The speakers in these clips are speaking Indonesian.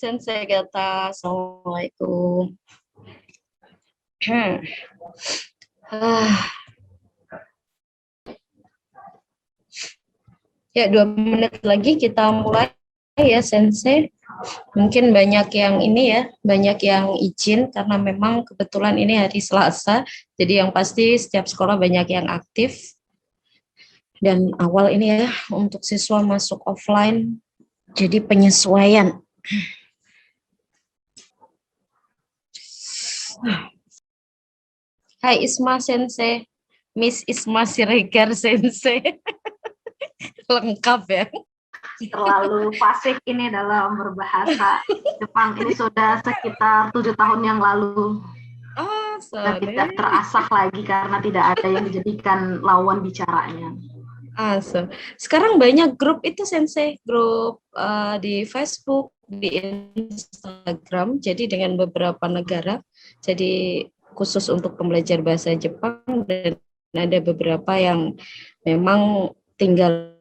Sensei Gata. Assalamualaikum. Ya, 2 menit lagi kita mulai ya, Sensei. Mungkin banyak yang ini ya, banyak yang izin karena memang kebetulan ini hari Selasa. Jadi yang pasti setiap sekolah banyak yang aktif. Dan awal ini ya, untuk siswa masuk offline, jadi penyesuaian. Hai Isma Sensei, Miss Isma Siregar Sensei. Lengkap ya. Terlalu fasih ini dalam berbahasa Jepang. Ini sudah sekitar 7 tahun yang lalu. Sudah tidak terasah lagi karena tidak ada yang dijadikan lawan bicaranya. Sekarang banyak grup itu Sensei, grup di Facebook, di Instagram, jadi dengan beberapa negara, jadi khusus untuk pembelajar bahasa Jepang, dan ada beberapa yang memang tinggal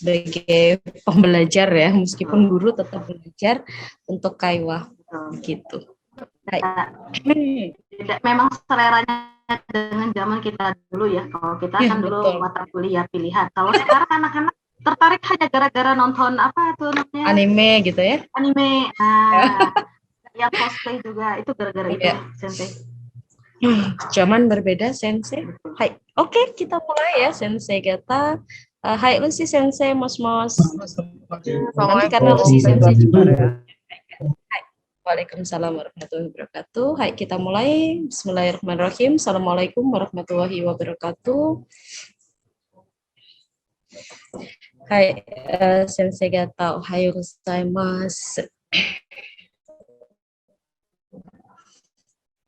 sebagai pembelajar ya, meskipun guru tetap belajar untuk kaiwa gitu. Memang seleranya dengan zaman kita dulu ya. Kalau kita kan dulu mata kuliah pilihan. Kalau sekarang anak-anak tertarik hanya gara-gara nonton apa tuh namanya? Anime gitu ya? Anime. Yang cosplay juga itu gara-gara itu, Sensei. Zaman berbeda, Sensei. Hai, oke, kita mulai ya, Sensei Gata. Hai Lucy Sensei, Mos. Nanti karena Lucy Sensei juga. Hai. Waalaikumsalam warahmatullahi wabarakatuh. Hai, kita mulai. Bismillahirrahmanirrahim. Assalamualaikum warahmatullahi wabarakatuh. Hai, Sensei Gata. Ohayo gozaimasu.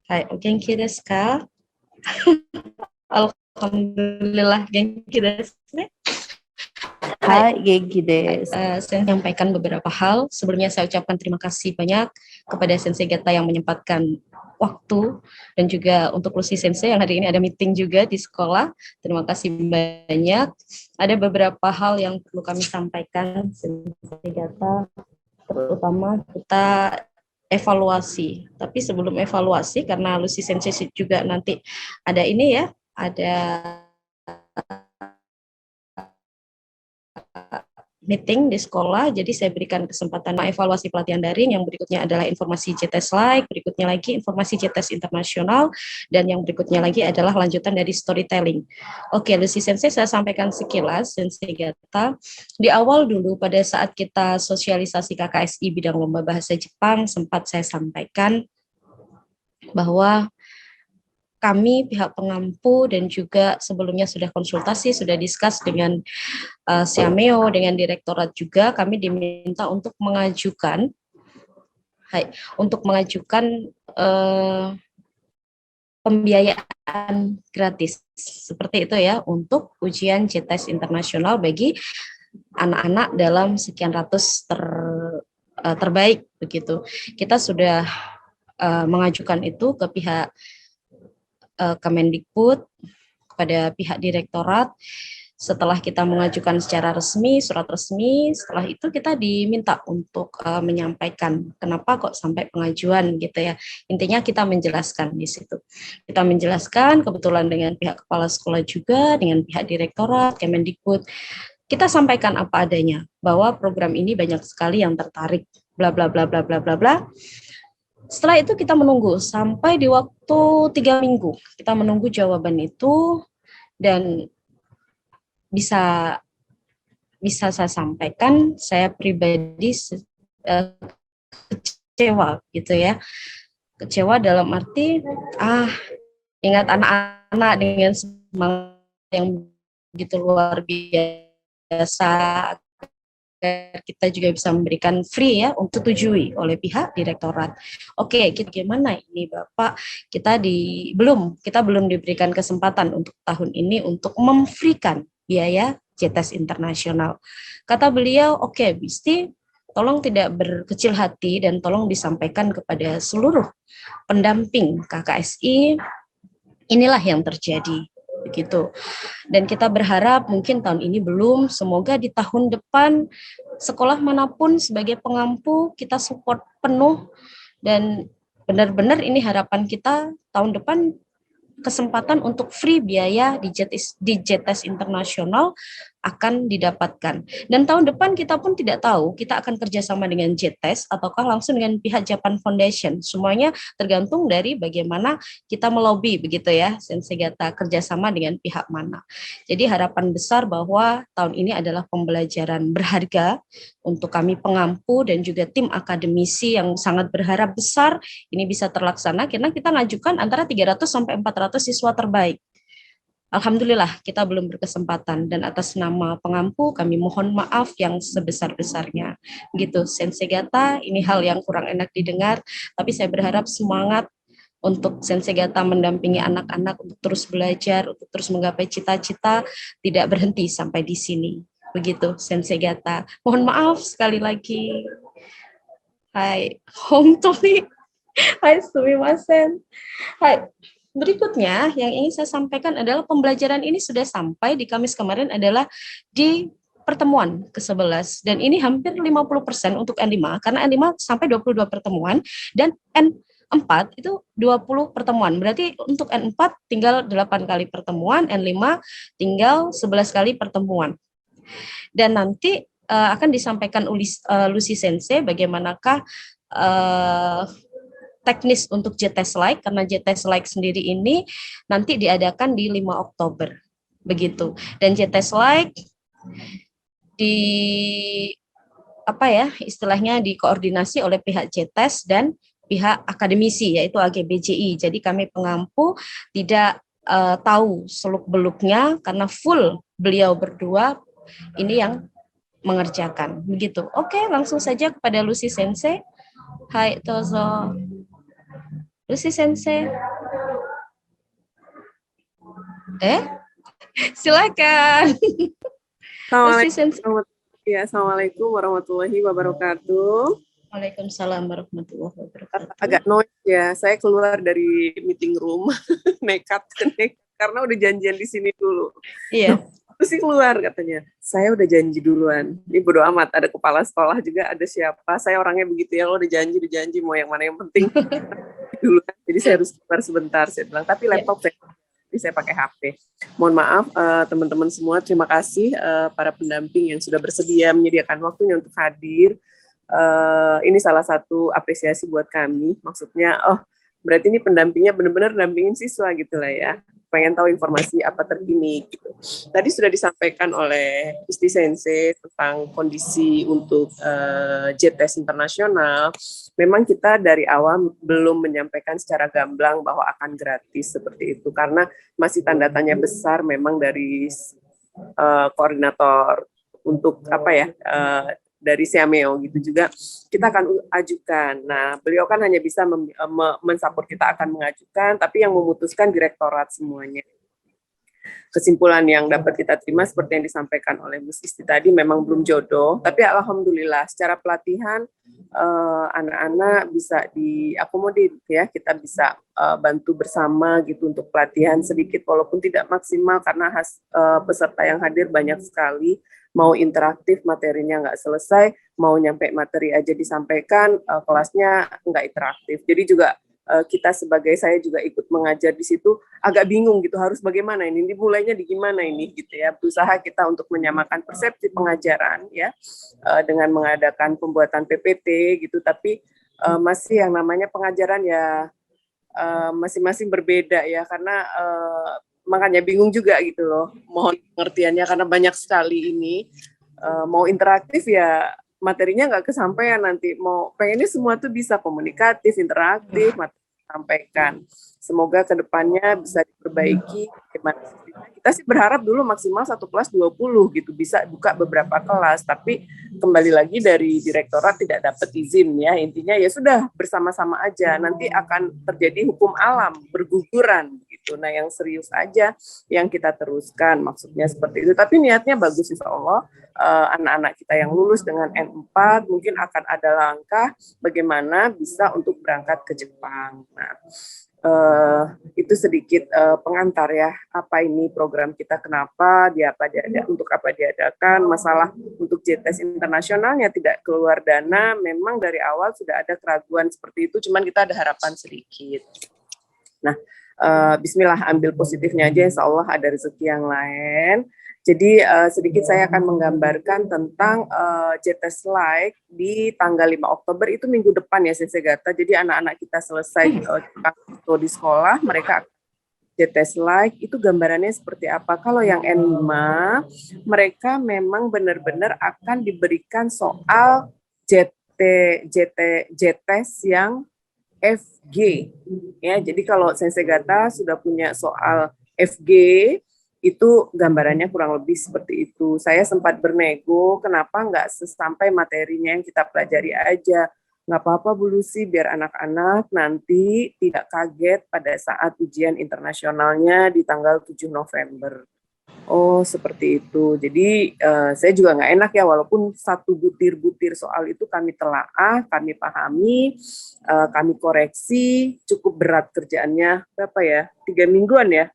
Hai, o genki desu ka? Alhamdulillah genki desu ne. Hai, genki desu. Saya menyampaikan beberapa hal. Sebelumnya saya ucapkan terima kasih banyak kepada Sensei Gata yang menyempatkan waktu, dan juga untuk Lucy Sensei yang hari ini ada meeting juga di sekolah. Terima kasih banyak. Ada beberapa hal yang perlu kami sampaikan, Sensei Gata, terutama kita evaluasi. Tapi sebelum evaluasi, karena Lucy Sensei juga nanti ada ini ya, ada meeting di sekolah, jadi saya berikan kesempatan evaluasi pelatihan daring. Yang berikutnya adalah informasi JTS Like, berikutnya lagi informasi JTS Internasional, dan yang berikutnya lagi adalah lanjutan dari storytelling. Oke, Lucy Sensei, saya sampaikan sekilas, Sensei Gata. Di awal dulu, pada saat kita sosialisasi KKSI bidang lomba bahasa Jepang, sempat saya sampaikan bahwa kami pihak pengampu dan juga sebelumnya sudah konsultasi, sudah diskus dengan Siameo, dengan direktorat juga, kami diminta untuk mengajukan pembiayaan gratis seperti itu ya, untuk ujian JTS Internasional bagi anak-anak dalam sekian ratus terbaik begitu. Kita sudah mengajukan itu ke pihak Kemendikbud, kepada pihak direktorat. Setelah kita mengajukan secara resmi, surat resmi, setelah itu kita diminta untuk menyampaikan kenapa kok sampai pengajuan gitu ya. Intinya kita menjelaskan di situ. Kita menjelaskan kebetulan dengan pihak kepala sekolah juga, dengan pihak direktorat, Kemendikbud. Kita sampaikan apa adanya, bahwa program ini banyak sekali yang tertarik, bla bla bla bla bla bla bla. Setelah itu kita menunggu sampai di waktu 3 minggu. Kita menunggu jawaban itu, dan bisa saya sampaikan, saya pribadi kecewa gitu ya. Kecewa dalam arti, ingat anak-anak dengan semangat yang begitu luar biasa, kita juga bisa memberikan free ya, untuk tujui oleh pihak direktorat. Oke, gimana ini Bapak? Kita belum diberikan kesempatan untuk tahun ini untuk memfreekan biaya JTS Internasional. Kata beliau, oke, Bisti, tolong tidak berkecil hati dan tolong disampaikan kepada seluruh pendamping KKSI, inilah yang terjadi. begitu. Dan kita berharap mungkin tahun ini belum, semoga di tahun depan sekolah manapun sebagai pengampu kita support penuh, dan benar-benar ini harapan kita tahun depan kesempatan untuk free biaya di JTS internasional akan didapatkan. Dan tahun depan kita pun tidak tahu kita akan kerjasama dengan JTS ataukah langsung dengan pihak Japan Foundation. Semuanya tergantung dari bagaimana kita melobi begitu ya, Sensegata kerjasama dengan pihak mana. Jadi harapan besar bahwa tahun ini adalah pembelajaran berharga untuk kami pengampu dan juga tim akademisi yang sangat berharap besar ini bisa terlaksana karena kita ngajukan antara 300 sampai 400 siswa terbaik. Alhamdulillah kita belum berkesempatan, dan atas nama pengampu kami mohon maaf yang sebesar-besarnya. Gitu, Sensegata, ini hal yang kurang enak didengar, tapi saya berharap semangat untuk Sensegata mendampingi anak-anak untuk terus belajar, untuk terus menggapai cita-cita, tidak berhenti sampai di sini. Begitu, Sensegata. Mohon maaf sekali lagi. Hai, Hong Tony. Hai, sumimasen. Hai. Berikutnya yang ingin saya sampaikan adalah pembelajaran ini sudah sampai di Kamis kemarin adalah di pertemuan ke-11, dan ini hampir 50% untuk N5 karena N5 sampai 22 pertemuan dan N4 itu 20 pertemuan. Berarti untuk N4 tinggal 8 kali pertemuan, N5 tinggal 11 kali pertemuan. Dan nanti akan disampaikan Lucy Sensei bagaimanakah teknis untuk JTS Like, karena JTS Like sendiri ini nanti diadakan di 5 Oktober. Begitu. Dan JTS Like di istilahnya dikoordinasi oleh pihak JTS dan pihak akademisi yaitu AGBJI. Jadi kami pengampu tidak tahu seluk-beluknya karena full beliau berdua ini yang mengerjakan. Begitu. Oke, langsung saja kepada Lucy Sensei. Hai, Tozo. Lucy Sensei. Silakan. Lucy Sensei. Ya, Assalamualaikum warahmatullahi wabarakatuh. Waalaikumsalam warahmatullahi wabarakatuh. Agak noise ya, saya keluar dari meeting room, nekat karena udah janjian di sini dulu. Iya. Terus sih keluar katanya, saya udah janji duluan. Ini bodo amat, ada kepala sekolah juga, ada siapa. Saya orangnya begitu ya, lo udah janji, mau yang mana yang penting duluan. Jadi saya harus keluar sebentar, saya bilang. Tapi laptop saya pakai HP. Mohon maaf teman-teman semua, terima kasih para pendamping yang sudah bersedia menyediakan waktunya untuk hadir. Ini salah satu apresiasi buat kami. Maksudnya, berarti ini pendampingnya benar-benar dampingin siswa gitu lah ya. Pengen tahu informasi apa terkini gitu. Tadi sudah disampaikan oleh Isti Sensei tentang kondisi untuk JTS internasional. Memang kita dari awal belum menyampaikan secara gamblang bahwa akan gratis seperti itu karena masih tanda tanya besar memang dari koordinator untuk dari Siameo gitu juga kita akan ajukan. Nah, beliau kan hanya bisa mensupport kita akan mengajukan, tapi yang memutuskan direktorat semuanya. Kesimpulan yang dapat kita terima seperti yang disampaikan oleh Mus Isti tadi memang belum jodoh, tapi alhamdulillah secara pelatihan anak-anak bisa diakomodir ya, kita bisa bantu bersama gitu untuk pelatihan sedikit walaupun tidak maksimal karena peserta yang hadir banyak sekali. Mau interaktif materinya nggak selesai, mau nyampe materi aja disampaikan, kelasnya nggak interaktif. Jadi juga saya juga ikut mengajar di situ, agak bingung gitu harus bagaimana ini, dimulainya di gimana ini gitu ya. Berusaha kita untuk menyamakan persepsi pengajaran ya dengan mengadakan pembuatan PPT gitu, tapi masih yang namanya pengajaran ya masing-masing berbeda ya karena makanya bingung juga gitu loh, mohon pengertiannya karena banyak sekali ini mau interaktif ya materinya nggak kesampaian nanti, mau pengennya semua tuh bisa komunikatif, interaktif, sampaikan. Semoga kedepannya bisa diperbaiki. Kita sih berharap dulu maksimal satu kelas 20 gitu, bisa buka beberapa kelas, tapi kembali lagi dari direktorat tidak dapat izin ya, intinya ya sudah bersama-sama aja, nanti akan terjadi hukum alam, berguguran gitu. Nah yang serius aja yang kita teruskan, maksudnya seperti itu, tapi niatnya bagus insya Allah. Anak-anak kita yang lulus dengan N4 mungkin akan ada langkah bagaimana bisa untuk berangkat ke Jepang. Nah, itu sedikit pengantar ya, apa ini program kita, kenapa, untuk apa diadakan, masalah untuk JTS internasionalnya tidak keluar dana, memang dari awal sudah ada keraguan seperti itu, cuman kita ada harapan sedikit. Nah, bismillah, ambil positifnya aja, insya Allah ada rezeki yang lain. Jadi sedikit saya akan menggambarkan tentang JTS Like di tanggal 5 Oktober itu minggu depan ya Sensei Gata. Jadi anak-anak kita selesai di sekolah, mereka JTS Like itu gambarannya seperti apa. Kalau yang N5, mereka memang benar-benar akan diberikan soal JTS yang FG. Ya, jadi kalau Sensei Gata sudah punya soal FG, itu gambarannya kurang lebih seperti itu. Saya sempat bernego, kenapa nggak sampai materinya yang kita pelajari aja. Nggak apa-apa Bu Lucy, biar anak-anak nanti tidak kaget pada saat ujian internasionalnya di tanggal 7 November. Oh, seperti itu. Jadi saya juga nggak enak ya, walaupun satu butir-butir soal itu kami telaah, kami pahami, kami koreksi, cukup berat kerjaannya, berapa ya, 3 mingguan ya,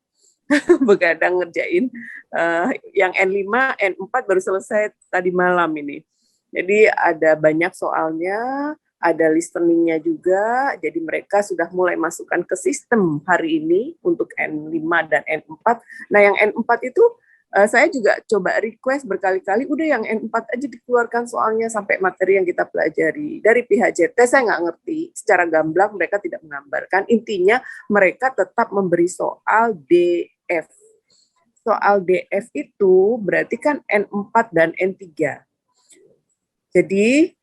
begadang ngerjain. Yang N5, N4 baru selesai tadi malam ini. Jadi ada banyak soalnya, ada listeningnya juga, jadi mereka sudah mulai masukkan ke sistem hari ini untuk N5 dan N4. Nah yang N4 itu saya juga coba request berkali-kali, udah yang N4 aja dikeluarkan soalnya sampai materi yang kita pelajari. Dari pihak JT saya nggak ngerti, secara gamblang mereka tidak menggambarkan, intinya mereka tetap memberi soal DF. Soal DF itu berarti kan N4 dan N3. Jadi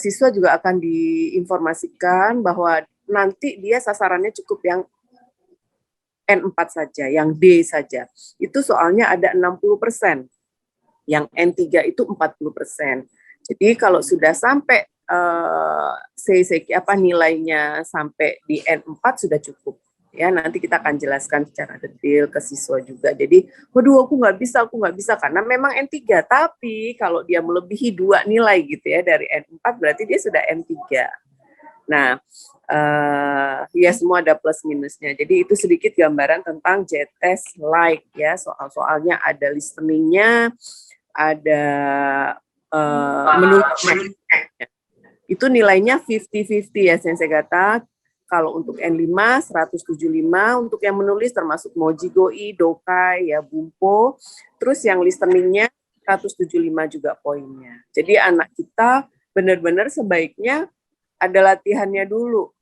siswa juga akan diinformasikan bahwa nanti dia sasarannya cukup yang N4 saja, yang D saja. Itu soalnya ada 60%. Yang N3 itu 40%. Jadi kalau sudah sampai nilainya sampai di N4 sudah cukup. Ya, nanti kita akan jelaskan secara detail ke siswa juga. Jadi, waduh aku nggak bisa karena memang N3. Tapi kalau dia melebihi 2 nilai gitu ya dari N4 berarti dia sudah N3. Nah, ya semua ada plus minusnya. Jadi itu sedikit gambaran tentang JTS Like ya. Soal-soalnya ada listeningnya, ada menulisnya. Itu nilainya 50-50 ya Sensei Gata. Kalau untuk N5 175, untuk yang menulis termasuk Moji Goi, Dokai, ya Bumpo. Terus yang listeningnya 175 juga poinnya. Jadi anak kita benar-benar sebaiknya ada latihannya dulu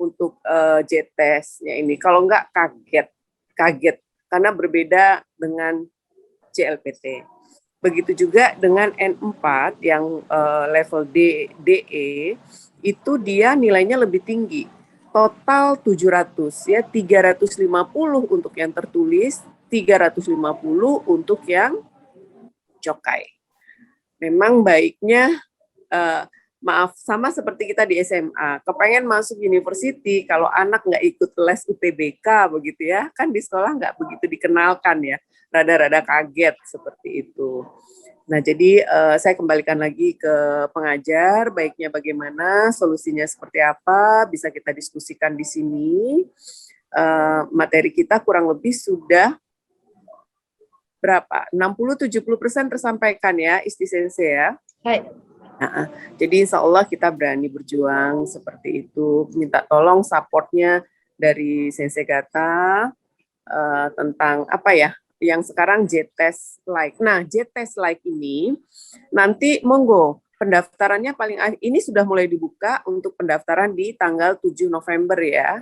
untuk JTS-nya ini. Kalau enggak kaget karena berbeda dengan JLPT. Begitu juga dengan N4 yang level DE itu dia nilainya lebih tinggi. Total 700 ya, 350 untuk yang tertulis, 350 untuk yang Cokai. Memang baiknya maaf, sama seperti kita di SMA, kepengen masuk university, kalau anak nggak ikut les UTBK begitu ya, kan di sekolah nggak begitu dikenalkan ya, rada-rada kaget seperti itu. Nah jadi saya kembalikan lagi ke pengajar, baiknya bagaimana, solusinya seperti apa, bisa kita diskusikan di sini. Materi kita kurang lebih sudah berapa? 60-70% tersampaikan ya, Isti Sensei ya. Baik. Nah, jadi insya Allah kita berani berjuang seperti itu. Minta tolong supportnya dari Sensei Gata tentang apa ya, yang sekarang JTS Like. Nah, JTS Like ini nanti monggo pendaftarannya paling ini sudah mulai dibuka untuk pendaftaran di tanggal 7 November ya.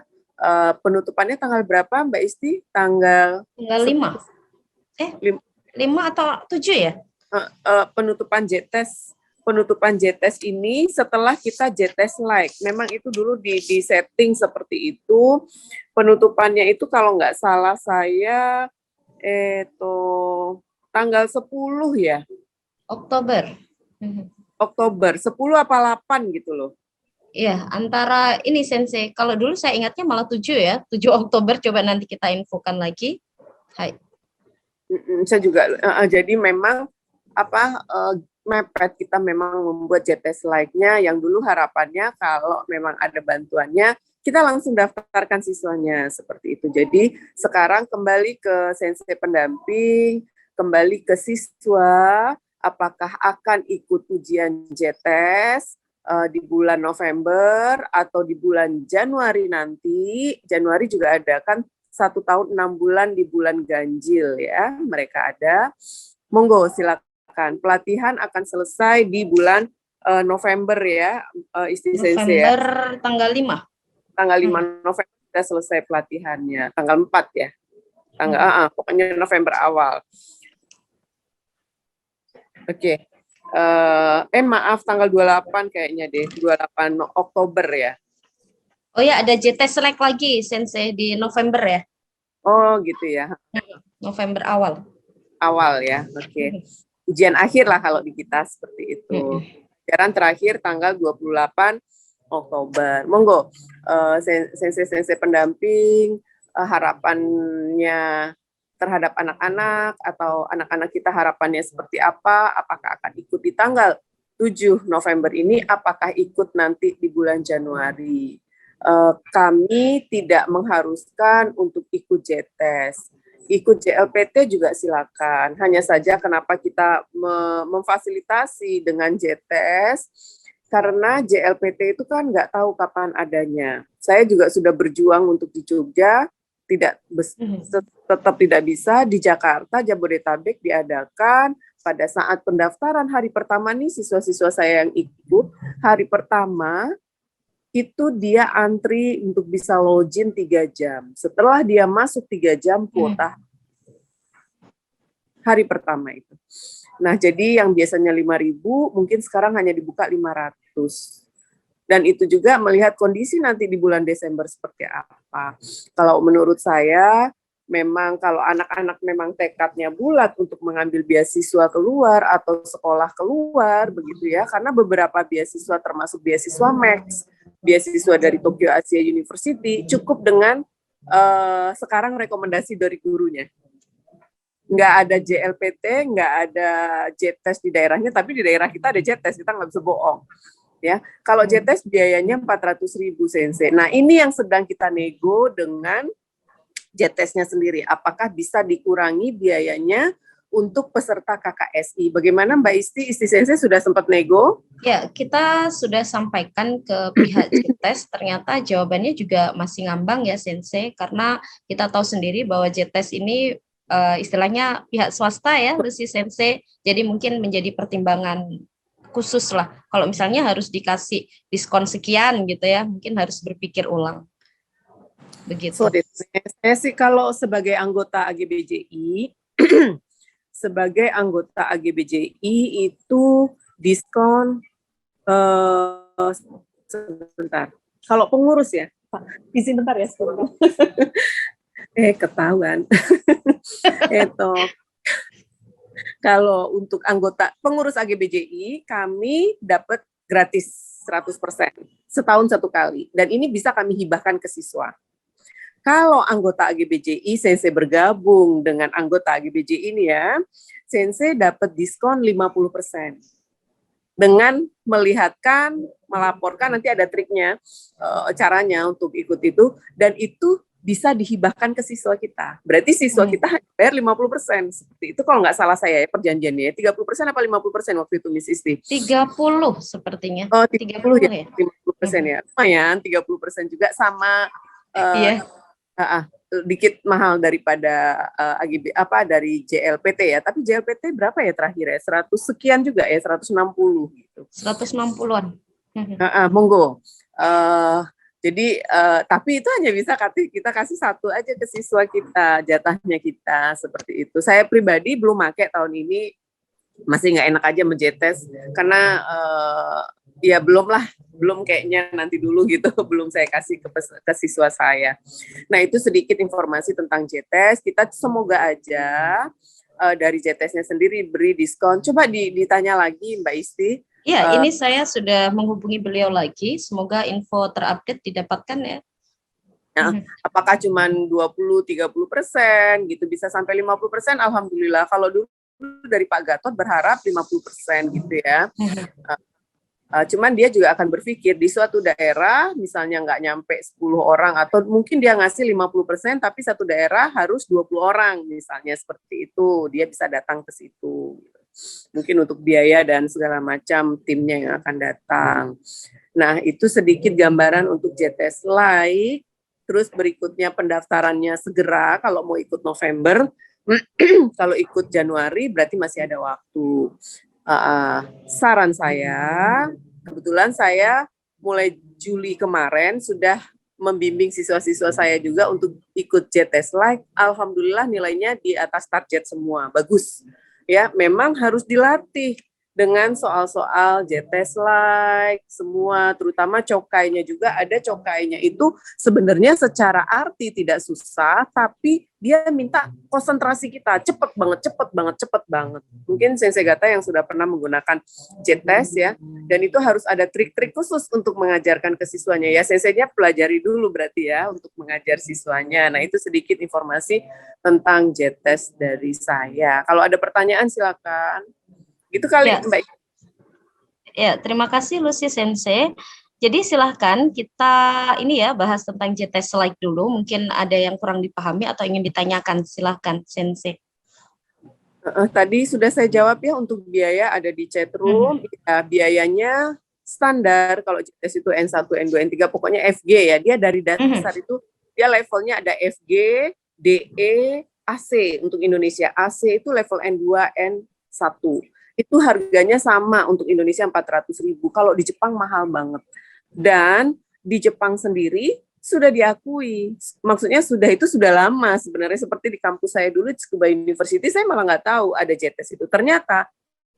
Penutupannya tanggal berapa Mbak Isti? Tanggal 5. 5 atau 7 ya? Penutupan JTS ini setelah kita JTS Like. Memang itu dulu di setting seperti itu. Penutupannya itu kalau nggak salah saya tanggal 10 ya. Oktober. Oktober 10 apa 8 gitu loh. Iya, antara ini Sensei. Kalau dulu saya ingatnya malah 7 ya. 7 Oktober, coba nanti kita infokan lagi. Hai. Saya juga jadi memang mepet kita memang membuat JTS Like-nya yang dulu harapannya kalau memang ada bantuannya kita langsung daftarkan siswanya seperti itu. Jadi sekarang kembali ke sensei pendamping, kembali ke siswa, apakah akan ikut ujian JTS di bulan November atau di bulan Januari nanti. Januari juga ada kan 1 tahun 6 bulan di bulan ganjil ya, mereka ada. Monggo silakan. Pelatihan akan selesai di bulan November ya, Isti Sensei ya. November tanggal 5. Tanggal 5 November sudah selesai pelatihannya. Tanggal 4 ya. Pokoknya November awal. Oke. Maaf, tanggal 28 kayaknya deh. 28 Oktober ya. Oh ya, ada JTS Select lagi, Sensei, di November ya. Oh gitu ya. November awal. Awal ya, oke. Ujian akhir lah kalau di kita seperti itu. Pelajaran terakhir tanggal 28 Oktober. Monggo, sensei pendamping, harapannya terhadap anak-anak atau anak-anak kita harapannya seperti apa? Apakah akan ikut di tanggal 7 November ini? Apakah ikut nanti di bulan Januari? Kami tidak mengharuskan untuk ikut JTS. Ikut JLPT juga silakan. Hanya saja kenapa kita memfasilitasi dengan JTS, karena JLPT itu kan nggak tahu kapan adanya. Saya juga sudah berjuang untuk di Jogja, tetap tidak bisa. Di Jakarta, Jabodetabek diadakan pada saat pendaftaran hari pertama nih, siswa-siswa saya yang ikut, hari pertama itu dia antri untuk bisa login 3 jam. Setelah dia masuk 3 jam kuota hari pertama itu. Nah, jadi yang biasanya 5.000 mungkin sekarang hanya dibuka 500. Dan itu juga melihat kondisi nanti di bulan Desember seperti apa. Kalau menurut saya, memang kalau anak-anak memang tekadnya bulat untuk mengambil beasiswa keluar atau sekolah keluar, begitu ya, karena beberapa beasiswa termasuk beasiswa Max, beasiswa dari Tokyo Asia University, cukup dengan sekarang rekomendasi dari gurunya. Nggak ada JLPT, nggak ada JTS di daerahnya, tapi di daerah kita ada JTS, kita nggak bisa bohong. Ya, kalau JTS biayanya 400.000 Sensei. Nah, ini yang sedang kita nego dengan JTS-nya sendiri. Apakah bisa dikurangi biayanya untuk peserta KKSI? Bagaimana Mbak Isti Sensei sudah sempat nego? Ya, kita sudah sampaikan ke pihak JTS, ternyata jawabannya juga masih ngambang ya Sensei, karena kita tahu sendiri bahwa JTS ini istilahnya pihak swasta ya, Lucy Sensei, jadi mungkin menjadi pertimbangan khusus lah. Kalau misalnya harus dikasih diskon sekian gitu ya, mungkin harus berpikir ulang. Begitu. Saya sih kalau sebagai anggota AGBJI, sebagai anggota AGBJI itu diskon sebentar. Kalau pengurus ya, Pak, izin bentar ya sebelum. Ketahuan. Itu. Kalau untuk anggota pengurus AGBJI, kami dapat gratis 100%, setahun 1 kali. Dan ini bisa kami hibahkan ke siswa. Kalau anggota AGBJI, Sensei bergabung dengan anggota AGBJI ini ya, Sensei dapat diskon 50%. Dengan melihatkan, melaporkan, nanti ada triknya, caranya untuk ikut itu, dan itu bisa dihibahkan ke siswa kita. Berarti siswa kita hanya bayar 50%. Seperti itu kalau nggak salah saya ya perjanjiannya. 30% apa 50% waktu itu Miss Isti? 30 sepertinya. Oh, 30 ya? 50% ya. Lumayan, 30% juga sama iya. Dikit mahal daripada AGB dari JLPT ya. Tapi JLPT berapa ya terakhir ya? 100 sekian juga ya, 160 gitu. 160-an. Monggo. Jadi, tapi itu hanya bisa kita kasih 1 aja ke siswa kita, jatahnya kita, seperti itu. Saya pribadi belum pakai tahun ini, masih nggak enak aja menjetes, karena ya belum kayaknya nanti dulu gitu, belum saya kasih ke siswa saya. Nah, itu sedikit informasi tentang JTS, kita semoga aja dari JTS-nya sendiri beri diskon. Coba ditanya lagi Mbak Isti. Ya, ini saya sudah menghubungi beliau lagi. Semoga info terupdate didapatkan ya. Nah, apakah cuma 20-30% gitu, bisa sampai 50%? Alhamdulillah. Kalau dulu dari Pak Gatot berharap 50% gitu ya. Cuman dia juga akan berpikir di suatu daerah, misalnya nggak nyampe 10 orang, atau mungkin dia ngasih 50%, tapi satu daerah harus 20 orang, misalnya seperti itu. Dia bisa datang ke situ. Mungkin untuk biaya dan segala macam timnya yang akan datang. Nah, itu sedikit gambaran untuk JTS Like. Terus berikutnya pendaftarannya segera, kalau mau ikut November. Kalau ikut Januari berarti masih ada waktu. Saran saya, kebetulan saya mulai Juli kemarin sudah membimbing siswa-siswa saya juga untuk ikut JTS Like. Alhamdulillah nilainya di atas target semua, bagus. Ya, memang harus dilatih dengan soal-soal JTS Like, semua, terutama cokainya juga. Ada cokainya itu sebenarnya secara arti tidak susah, tapi dia minta konsentrasi kita, cepet banget. Mungkin Sensei Gata yang sudah pernah menggunakan JTS ya, dan itu harus ada trik-trik khusus untuk mengajarkan ke siswanya ya. Senseinya pelajari dulu berarti ya, untuk mengajar siswanya. Nah, itu sedikit informasi tentang JTS dari saya. Kalau ada pertanyaan silakan. Gitu kali Ya. Mbak. Ya, terima kasih Lucy Sensei. Jadi silahkan kita ini ya bahas tentang JTS Like dulu. Mungkin ada yang kurang dipahami atau ingin ditanyakan. Silahkan Sensei. Tadi sudah saya jawab ya, untuk biaya ada di chat room. Ya, biayanya standar kalau JTS itu N1, N2, N3, pokoknya FG ya. Dia dari dasar itu dia levelnya ada FG, DE, AC untuk Indonesia. AC itu level N2, N1. Itu harganya sama untuk Indonesia 400.000. Kalau di Jepang mahal banget. Dan di Jepang sendiri sudah diakui. Maksudnya sudah lama sebenarnya, seperti di kampus saya dulu di Tsukuba University, saya malah nggak tahu ada JTS itu. Ternyata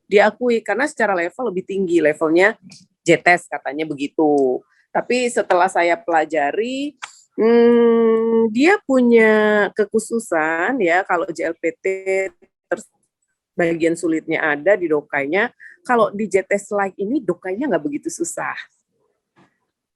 diakui karena secara level lebih tinggi, levelnya JTS katanya begitu. Tapi setelah saya pelajari, dia punya kekhususan ya, kalau JLPT bagian sulitnya ada di dokainya. Kalau di JTS Like ini dokainya nggak begitu susah.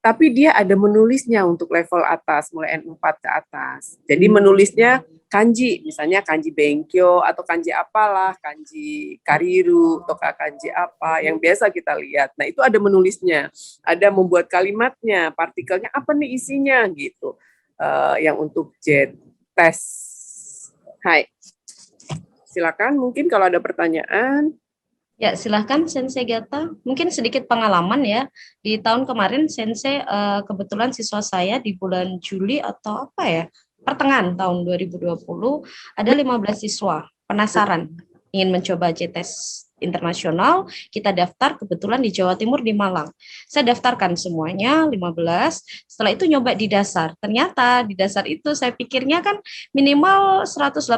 Tapi dia ada menulisnya untuk level atas, mulai N4 ke atas. Jadi menulisnya kanji, misalnya kanji Benkyo, atau kanji apalah, kanji Kariru, atau kanji apa, yang biasa kita lihat. Nah, itu ada menulisnya. Ada membuat kalimatnya, partikelnya, apa nih isinya, gitu. Yang untuk JTS. Hai. Silakan, mungkin kalau ada pertanyaan. Ya, silahkan Sensei Gata. Mungkin sedikit pengalaman ya. Di tahun kemarin Sensei kebetulan siswa saya di bulan Juli atau apa ya, pertengahan tahun 2020 ada 15 siswa penasaran ingin mencoba JTS internasional. Kita daftar kebetulan di Jawa Timur di Malang. Saya daftarkan semuanya 15. Setelah itu nyoba di dasar. Ternyata di dasar itu saya pikirnya kan minimal 185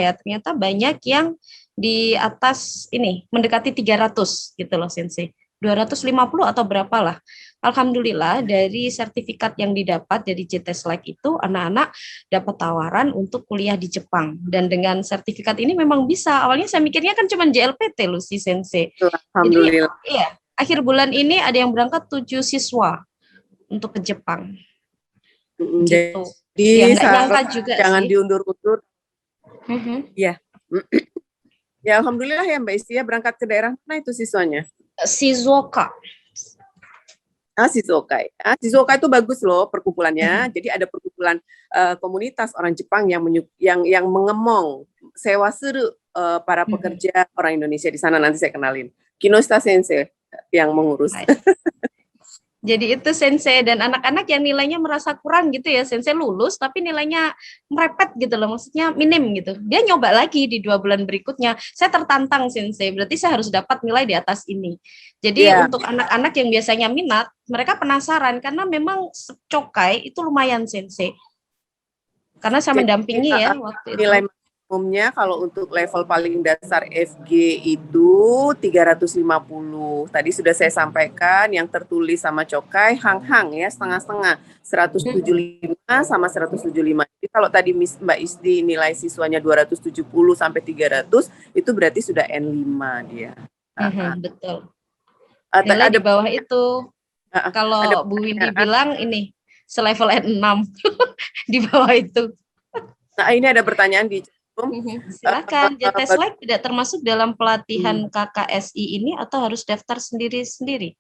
ya. Ternyata banyak yang di atas ini mendekati 300 gitu loh Sensei. 250 atau berapa lah. Alhamdulillah dari sertifikat yang didapat dari JTS Like itu anak-anak dapat tawaran untuk kuliah di Jepang, dan dengan sertifikat ini memang bisa. Awalnya saya mikirnya kan cuma JLPT loh si Sensei. Alhamdulillah. Jadi iya, akhir bulan ini ada yang berangkat 7 siswa untuk ke Jepang. Gitu. Jadi ya, nyangka juga jangan sih. diundur-undur. Ya. Ya, alhamdulillah ya Mbak Istia, berangkat ke daerah mana itu siswanya? Shizuoka. Shizuoka. Shizuoka itu bagus loh perkumpulannya. Jadi ada perkumpulan komunitas orang Jepang yang mengemong sewa suru para pekerja orang Indonesia di sana. Nanti saya kenalin. Kinoshita Sensei yang mengurus. Jadi itu Sensei dan anak-anak yang nilainya merasa kurang gitu ya, Sensei lulus tapi nilainya merepet gitu loh, maksudnya minim gitu. Dia nyoba lagi di 2 bulan berikutnya. Saya tertantang Sensei, berarti saya harus dapat nilai di atas ini. Jadi untuk anak-anak yang biasanya minat, mereka penasaran karena memang cokai itu lumayan Sensei. Karena saya mendampingi ya waktu itu. Nilai umumnya kalau untuk level paling dasar FG itu 350. Tadi sudah saya sampaikan yang tertulis sama cokai hang-hang ya, setengah-setengah 175 sama 175. Jadi kalau tadi Mbak Isdi nilai siswanya 270 sampai 300, itu berarti sudah N5 dia. Betul. Nilai di bawah itu. Kalau Bu Windy bilang ini selevel N6 di bawah itu. Nah, ini ada pertanyaan di silakan. JTS Like tidak termasuk dalam pelatihan KKSI ini atau harus daftar sendiri-sendiri?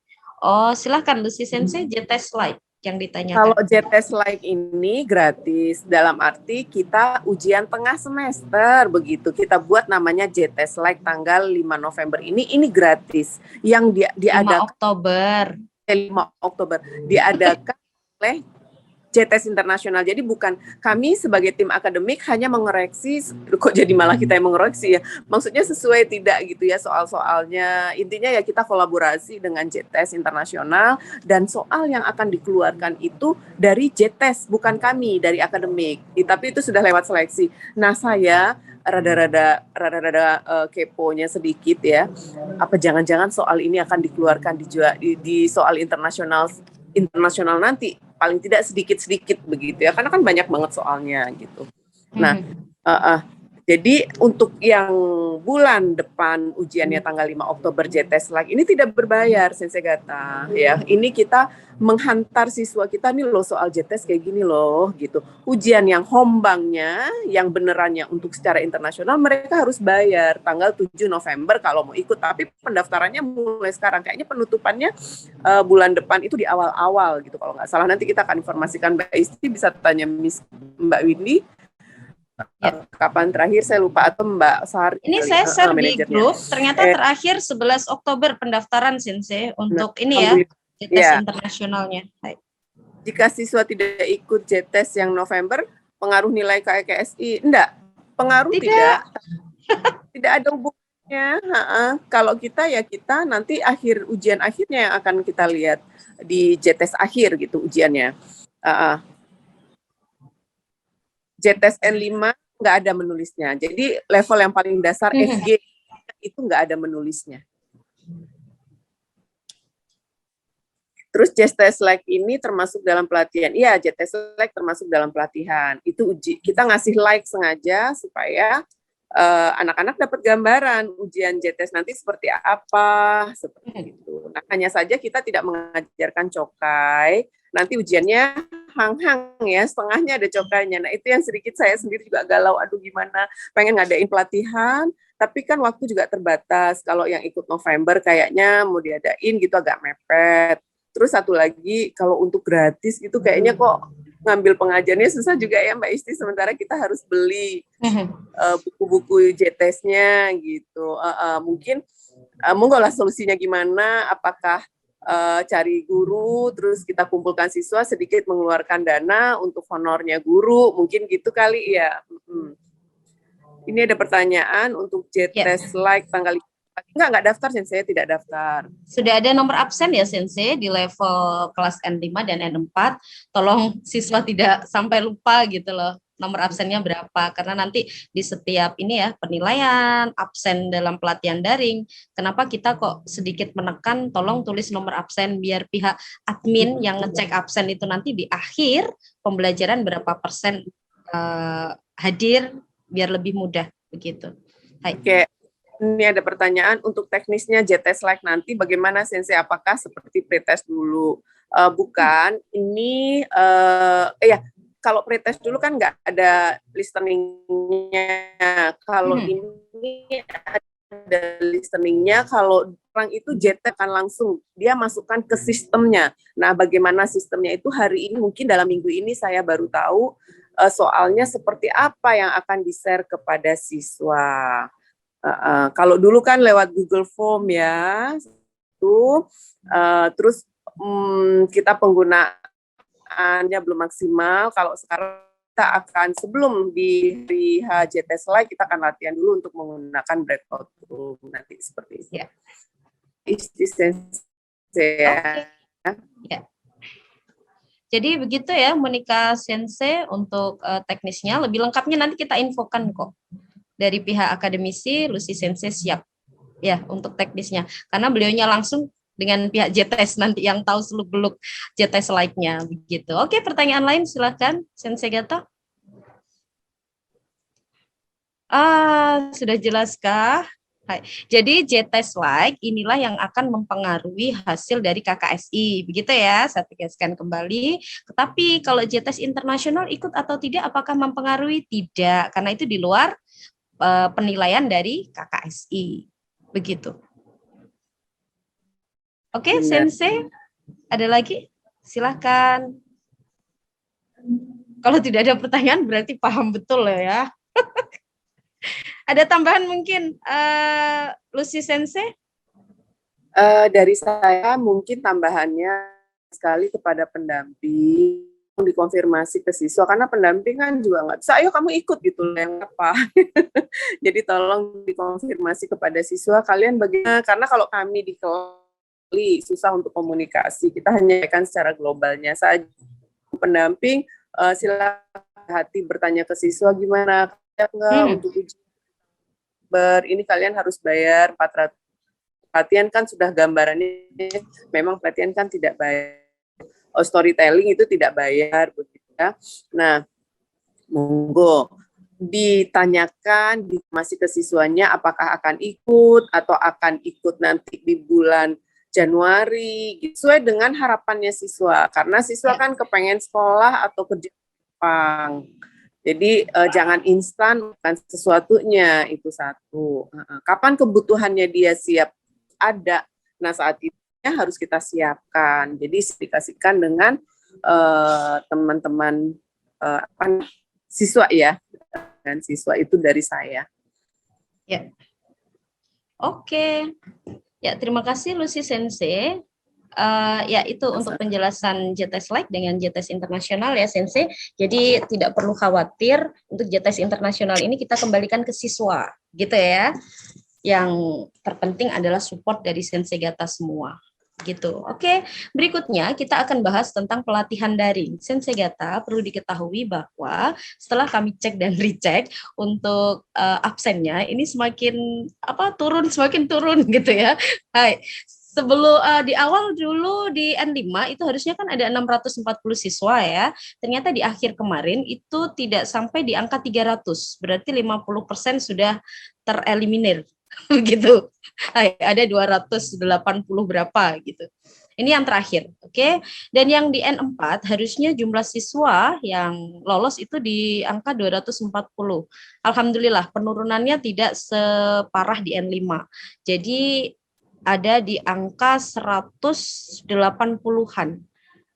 Oh, silahkan Lucy Sensei, JTS Lite yang ditanyakan. Kalau JTS Lite ini gratis, dalam arti kita ujian tengah semester begitu. Kita buat namanya JTS Lite tanggal 5 November ini gratis. Yang diadakan 5 Oktober. 5 Oktober diadakan oleh JTS Internasional. Jadi bukan kami sebagai tim akademik hanya mengoreksi, kok jadi malah kita yang mengoreksi ya. Maksudnya sesuai tidak gitu ya soal-soalnya. Intinya ya kita kolaborasi dengan JTS Internasional dan soal yang akan dikeluarkan itu dari JTS, bukan kami dari akademik. Tapi itu sudah lewat seleksi. Nah, saya rada-rada keponya sedikit ya. Apa jangan-jangan soal ini akan dikeluarkan di soal internasional nanti, paling tidak sedikit-sedikit begitu ya, karena kan banyak banget soalnya gitu. Nah, jadi untuk yang bulan depan ujiannya tanggal 5 Oktober JTS Lite ini tidak berbayar, Sensei Gata ya. Ini kita menghantar siswa kita nih loh soal JTS kayak gini loh gitu. Ujian yang hombangnya, yang benerannya untuk secara internasional mereka harus bayar tanggal 7 November kalau mau ikut, tapi pendaftarannya mulai sekarang. Kayaknya penutupannya bulan depan itu di awal-awal gitu kalau nggak salah. Nanti kita akan informasikan Mbak Isti, bisa tanya Mbak Windy. Ya. Kapan terakhir saya lupa, atau Mbak Sari. Ini saya share di grup, ternyata terakhir 11 Oktober pendaftaran Sensei untuk ini ya, JTS internasionalnya. Hai. Jika siswa tidak ikut JTS yang November, pengaruh nilai KKSI? Enggak, pengaruh tidak. Tidak ada hubungannya. Kalau kita ya kita nanti ujian akhirnya yang akan kita lihat di JTS akhir gitu ujiannya. JTS N5 nggak ada menulisnya. Jadi level yang paling dasar SG itu nggak ada menulisnya. Terus JTS Lite ini termasuk dalam pelatihan. Iya, JTS Lite termasuk dalam pelatihan. Itu kita ngasih like sengaja supaya anak-anak dapat gambaran ujian JTS nanti seperti apa, seperti itu. Nah, hanya saja kita tidak mengajarkan cokai. Nanti ujiannya hang-hang ya, setengahnya ada cokainya. Nah, itu yang sedikit saya sendiri juga galau, aduh gimana, pengen ngadain pelatihan, tapi kan waktu juga terbatas. Kalau yang ikut November kayaknya mau diadain gitu agak mepet. Terus satu lagi, kalau untuk gratis gitu kayaknya kok ngambil pengajarnya susah juga ya Mbak Isti, sementara kita harus beli buku-buku JTS-nya gitu. Mungkin monggo lah solusinya gimana, apakah cari guru, terus kita kumpulkan siswa, sedikit mengeluarkan dana untuk honornya guru, mungkin gitu kali ya. Ini ada pertanyaan untuk JTS Lite tanggal enggak daftar, Sensei, tidak daftar. Sudah ada nomor absen ya Sensei di level kelas N5 dan N4. Tolong siswa tidak sampai lupa gitu loh, nomor absennya berapa, karena nanti di setiap ini ya penilaian absen dalam pelatihan daring, kenapa kita kok sedikit menekan tolong tulis nomor absen biar pihak admin yang ngecek absen itu nanti di akhir pembelajaran berapa persen hadir biar lebih mudah begitu. Hai. Oke. Ini ada pertanyaan untuk teknisnya JTS Lite nanti bagaimana Sensei, apakah seperti pretest dulu? Bukan, ini ya kalau pretest dulu kan nggak ada listeningnya. Kalau ini ada listeningnya, kalau orang itu JTS akan langsung dia masukkan ke sistemnya. Nah, bagaimana sistemnya itu hari ini mungkin dalam minggu ini saya baru tahu soalnya seperti apa yang akan di-share kepada siswa. Kalau dulu kan lewat Google Form ya, itu terus kita penggunaannya belum maksimal. Kalau sekarang kita akan sebelum di JTS Lite kita akan latihan dulu untuk menggunakan breakout room nanti seperti itu. Ya. Ya. Jadi begitu ya Monica Sensei untuk teknisnya. Lebih lengkapnya nanti kita infokan kok. Dari pihak akademisi, Lucy Sensei siap ya untuk teknisnya. Karena beliaunya langsung dengan pihak JTS nanti yang tahu seluk-beluk JTS Lite-nya begitu. Oke, pertanyaan lain silakan Sensei Gato. Sudah jelaskah? Jadi JTS Lite inilah yang akan mempengaruhi hasil dari KKSI, begitu ya, saya tegaskan kembali. Tetapi kalau JTS internasional ikut atau tidak, apakah mempengaruhi? Tidak, karena itu di luar penilaian dari KKSI, begitu. Oke, Benar. Sensei, ada lagi? Silakan. Kalau tidak ada pertanyaan berarti paham betul ya. Ada tambahan mungkin, Lucy Sensei? Dari saya mungkin tambahannya sekali kepada pendamping dikonfirmasi ke siswa, karena pendamping kan juga nggak bisa, ayo kamu ikut gitu yang apa. Jadi tolong dikonfirmasi kepada siswa kalian bagaimana, karena kalau kami di kelas susah untuk komunikasi, kita hanya kan secara globalnya saja. Pendamping silakan hati bertanya ke siswa gimana enggak untuk ujian ini kalian harus bayar 400. Pelatihan kan sudah gambarannya, memang pelatihan kan tidak bayar. Storytelling itu tidak bayar begitu ya. Nah, monggo ditanyakan masih ke siswanya apakah akan ikut atau akan ikut nanti di bulan Januari, sesuai dengan harapannya siswa, karena siswa kan kepengen sekolah atau kerja di Jepang. Jadi jangan instan kan sesuatunya, itu satu. Kapan kebutuhannya dia siap ada, nah saat itu harus kita siapkan. Jadi dikasihkan dengan teman-teman siswa ya, dan siswa itu dari saya. Ya, oke. Ya, terima kasih Lucy Sensei. Ya itu untuk penjelasan JTS Like dengan JTS Internasional ya Sensei. Jadi tidak perlu khawatir, untuk JTS Internasional ini kita kembalikan ke siswa, gitu ya. Yang terpenting adalah support dari Sensei Gata semua. Gitu. Oke, berikutnya kita akan bahas tentang pelatihan daring. Sensei Gata perlu diketahui bahwa setelah kami cek dan recheck untuk absennya ini semakin semakin turun gitu ya. Hai. Sebelum di awal dulu di N5 itu harusnya kan ada 640 siswa ya. Ternyata di akhir kemarin itu tidak sampai di angka 300. Berarti 50% sudah tereliminir gitu. Ada 280 berapa gitu. Ini yang terakhir, oke? Dan yang di N4 harusnya jumlah siswa yang lolos itu di angka 240. Alhamdulillah penurunannya tidak separah di N5. Jadi ada di angka 180-an.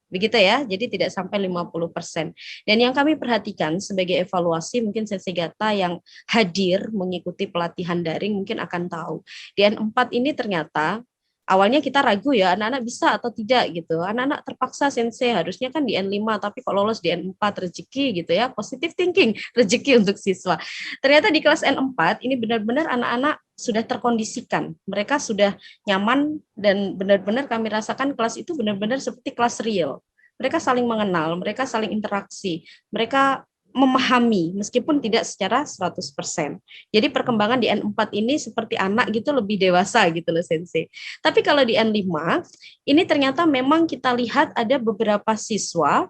Begitu ya, jadi tidak sampai 50%. Dan yang kami perhatikan sebagai evaluasi, mungkin Sensei Gata yang hadir mengikuti pelatihan daring mungkin akan tahu. Di N4 ini ternyata awalnya kita ragu ya, anak-anak bisa atau tidak gitu. Anak-anak terpaksa Sensei, harusnya kan di N5, tapi kok lolos di N4, rezeki gitu ya, positive thinking, rezeki untuk siswa. Ternyata di kelas N4 ini benar-benar anak-anak sudah terkondisikan, mereka sudah nyaman dan benar-benar kami rasakan kelas itu benar-benar seperti kelas real. Mereka saling mengenal, mereka saling interaksi, mereka memahami meskipun tidak secara 100%. Jadi perkembangan di N4 ini seperti anak gitu lebih dewasa gitu loh Sensei. Tapi kalau di N5 ini ternyata memang kita lihat ada beberapa siswa,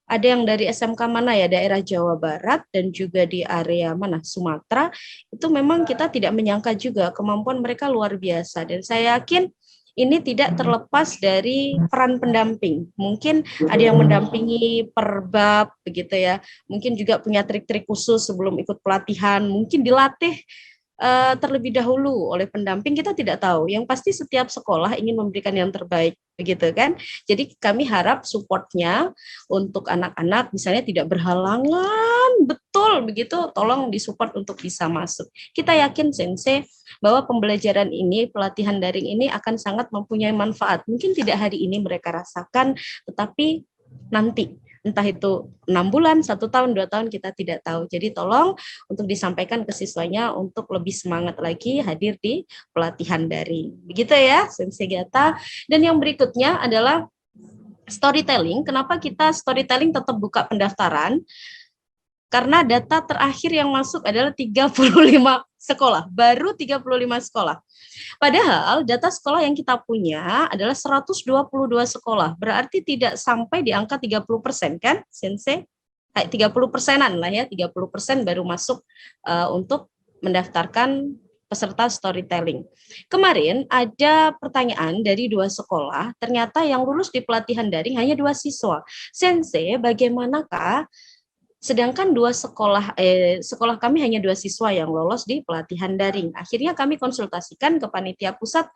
ada yang dari SMK mana ya, daerah Jawa Barat dan juga di area mana Sumatera, itu memang kita tidak menyangka juga kemampuan mereka luar biasa, dan saya yakin ini tidak terlepas dari peran pendamping. Mungkin ada yang mendampingi per bab begitu ya, mungkin juga punya trik-trik khusus sebelum ikut pelatihan, mungkin dilatih terlebih dahulu oleh pendamping, kita tidak tahu. Yang pasti setiap sekolah ingin memberikan yang terbaik, begitu kan? Jadi kami harap supportnya untuk anak-anak misalnya tidak berhalangan, betul begitu, tolong disupport untuk bisa masuk. Kita yakin Sensei bahwa pembelajaran ini, pelatihan daring ini akan sangat mempunyai manfaat. Mungkin tidak hari ini mereka rasakan, tetapi nanti entah itu 6 bulan, 1 tahun, 2 tahun, kita tidak tahu. Jadi tolong untuk disampaikan ke siswanya untuk lebih semangat lagi hadir di pelatihan daring. Begitu ya, Sensei Gata. Dan yang berikutnya adalah storytelling. Kenapa kita storytelling tetap buka pendaftaran? Karena data terakhir yang masuk adalah 35 sekolah, baru 35 sekolah. Padahal data sekolah yang kita punya adalah 122 sekolah, berarti tidak sampai di angka 30% kan, Sensei? 30%-an lah ya, 30% baru masuk untuk mendaftarkan peserta storytelling. Kemarin ada pertanyaan dari 2 sekolah, ternyata yang lulus di pelatihan daring hanya 2 siswa. Sensei, bagaimanakah sedangkan 2 sekolah kami hanya 2 siswa yang lolos di pelatihan daring. Akhirnya kami konsultasikan ke panitia pusat,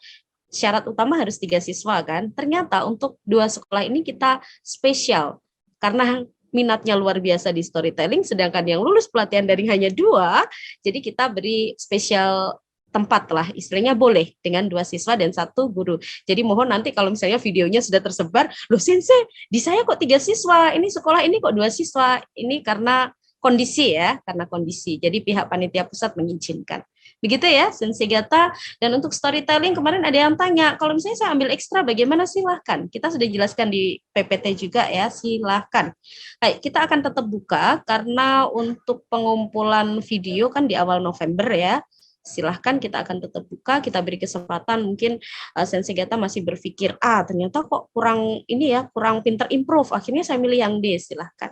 syarat utama harus 3 siswa kan. Ternyata untuk 2 sekolah ini kita spesial karena minatnya luar biasa di storytelling, sedangkan yang lulus pelatihan daring hanya 2, jadi kita beri spesial tempat lah, istilahnya boleh dengan 2 siswa dan 1 guru. Jadi mohon nanti kalau misalnya videonya sudah tersebar, loh Sensei, di saya kok 3 siswa, ini sekolah ini kok 2 siswa, ini karena kondisi ya, karena kondisi. Jadi pihak panitia pusat mengizinkan. Begitu ya, Sensei Gata. Dan untuk storytelling kemarin ada yang tanya, kalau misalnya saya ambil ekstra bagaimana, silahkan. Kita sudah jelaskan di PPT juga ya, silahkan. Baik, kita akan tetap buka karena untuk pengumpulan video kan di awal November ya. Silahkan, kita akan tetap buka, kita beri kesempatan. Mungkin Sensei Gata masih berpikir, ternyata kok kurang ini ya, kurang pinter improve, akhirnya saya milih yang D, silahkan.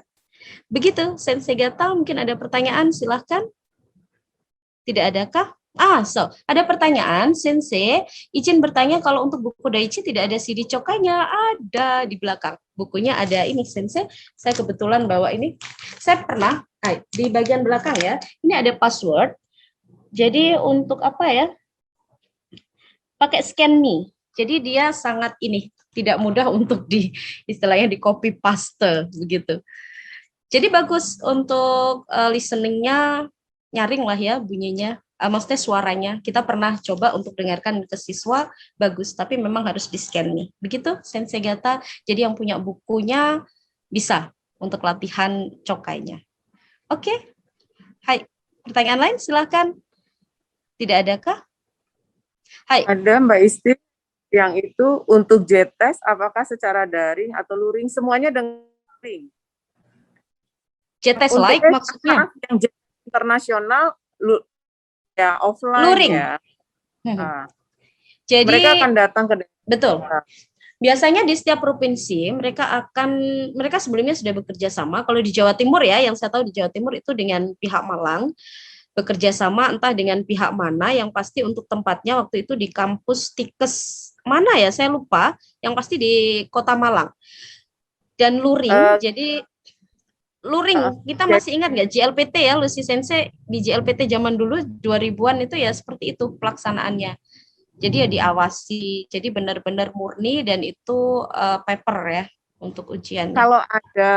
Begitu, Sensei Gata, mungkin ada pertanyaan, silahkan. Tidak adakah? Ada pertanyaan, Sensei, izin bertanya kalau untuk buku Daichi tidak ada CD cokainya, ada di belakang. Bukunya ada ini, Sensei, saya kebetulan bawa ini. Saya pernah, di bagian belakang ya, ini ada password. Jadi untuk apa ya, pakai Scan Me. Jadi dia sangat ini, tidak mudah untuk istilahnya di copy paste, begitu. Jadi bagus untuk listeningnya, nyaring lah ya bunyinya, maksudnya suaranya. Kita pernah coba untuk dengarkan ke siswa, bagus, tapi memang harus di-scan nih. Begitu, Sensei Gata. Jadi yang punya bukunya bisa untuk latihan cokainya. Oke. Hai, pertanyaan lain silahkan. Tidak adakah? Hai. Ada Mbak Isti, yang itu untuk JTES apakah secara daring atau luring? Semuanya daring. JTES like maksudnya? Yang internasional ya offline luring. Ya. Jadi mereka akan datang ke betul. Biasanya di setiap provinsi mereka sebelumnya sudah bekerja sama. Kalau di Jawa Timur ya, yang saya tahu di Jawa Timur itu dengan pihak Malang bekerja sama, entah dengan pihak mana, yang pasti untuk tempatnya waktu itu di kampus Tikes mana ya, saya lupa, yang pasti di Kota Malang. Dan luring, jadi luring, kita masih ingat nggak JLPT ya, Lucy Sensei, di JLPT zaman dulu 2000-an itu ya seperti itu pelaksanaannya. Jadi ya diawasi, jadi benar-benar murni dan itu paper ya untuk ujiannya. Kalau ada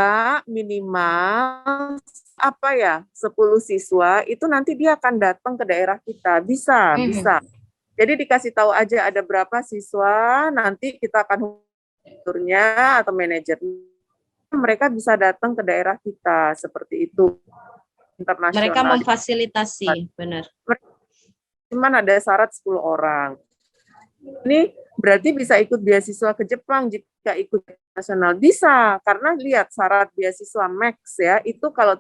minimal 10 siswa, itu nanti dia akan datang ke daerah kita, bisa. Jadi dikasih tahu aja ada berapa siswa, nanti kita akan turnya atau manajernya, mereka bisa datang ke daerah kita, seperti itu. Internasional. Mereka memfasilitasi, benar. Cuman ada syarat 10 orang. Ini berarti bisa ikut beasiswa ke Jepang jika ikut nasional, bisa, karena lihat syarat beasiswa max ya, itu kalau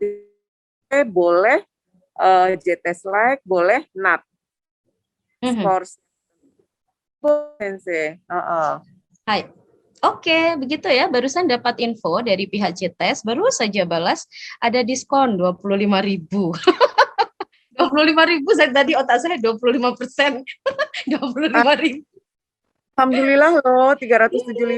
boleh JTES like, boleh NAT. Scores. Hai. Oke, begitu ya. Barusan dapat info dari pihak JTES, baru saja balas ada diskon 25.000. 25.000, saya tadi otak saya 25%. 25.000. Alhamdulillah loh, 375.